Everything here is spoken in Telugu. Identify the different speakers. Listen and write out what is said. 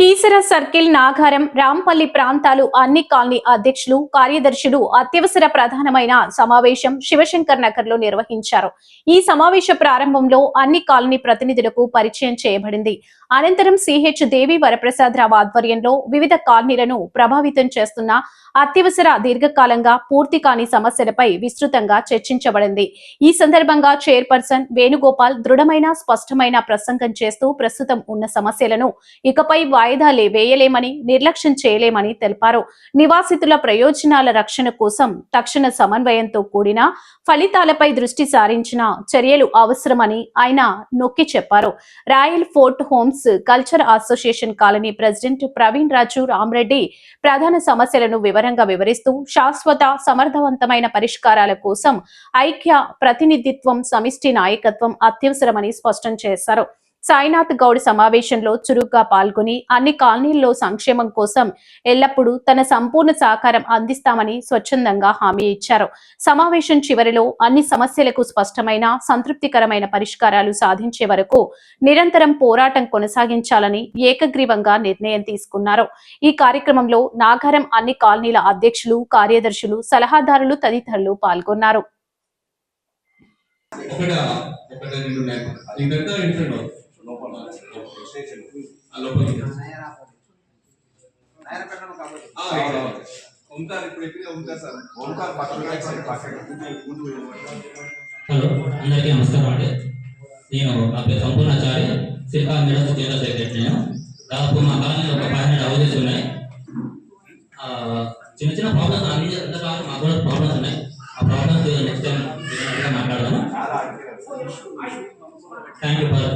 Speaker 1: కీసర సర్కిల్ నాగారం రాంపల్లి ప్రాంతాలు అన్ని కాలనీ అధ్యక్షులు కార్యదర్శులు అత్యవసర ప్రధానమైన సమావేశం శివశంకర్ నగర్ లో నిర్వహించారు. ఈ సమావేశ ప్రారంభంలో అన్ని కాలనీ ప్రతినిధులకు పరిచయం చేయబడింది. అనంతరం సిహెచ్ దేవి వరప్రసాదరావు ఆధ్వర్యంలో వివిధ కాలనీలను ప్రభావితం చేస్తున్న అత్యవసర దీర్ఘకాలంగా పూర్తి కాని సమస్యలపై విస్తృతంగా చర్చించబడింది. ఈ సందర్భంగా చైర్పర్సన్ వేణుగోపాల్ దృఢమైన స్పష్టమైన ప్రసంగం చేస్తూ ప్రస్తుతం ఉన్న సమస్యలను ఇకపై వాయిదాలే వేయలేమని నిర్లక్ష్యం చేయలేమని తెలిపారు. నివాసితుల ప్రయోజనాల రక్షణ కోసం తక్షణ సమన్వయంతో కూడిన ఫలితాలపై దృష్టి సారించిన చర్యలు అవసరమని ఆయన నొక్కి చెప్పారు. Royal fort homes culture association colony president Praveen Raju Ramareddy ప్రధాన సమస్యలను వివరంగా వివరిస్తూ శాశ్వత సమర్థవంతమైన పరిష్కారాల కోసం ఐక్య ప్రతినిధిత్వం సమిష్టి నాయకత్వం అత్యవసరమని స్పష్టం చేశారు. సాయినాథ్ గౌడ్ సమావేశంలో చురుగ్గా పాల్గొని అన్ని కాలనీల్లో సంక్షేమం కోసం ఎల్లప్పుడూ తన సంపూర్ణ సహకారం అందిస్తామని స్వచ్ఛందంగా హామీ ఇచ్చారు. సమావేశం చివరిలో అన్ని సమస్యలకు స్పష్టమైన సంతృప్తికరమైన పరిష్కారాలు సాధించే వరకు నిరంతరం పోరాటం కొనసాగించాలని ఏకగ్రీవంగా నిర్ణయం తీసుకున్నారు. ఈ కార్యక్రమంలో నాగారం అన్ని కాలనీల అధ్యక్షులు కార్యదర్శులు సలహాదారులు తదితరులు పాల్గొన్నారు.
Speaker 2: హలో అందరికీ నమస్కారం అండి. నేను నా పేరు సంపూర్ణాచారి శిల్పా మిడస్ జనరల్ సెక్రటరీ. దాదాపు మా కాలనీలో ఒక 500 హౌసెస్ ఉన్నాయి. చిన్న చిన్న ప్రాబ్లమ్స్ అన్ని ఎంతకాలం మాకు కూడా ప్రాబ్లమ్స్ ఉన్నాయి. ఆ ప్రాబ్లమ్స్ నెక్స్ట్ టైం మాట్లాడదాము. Thank you for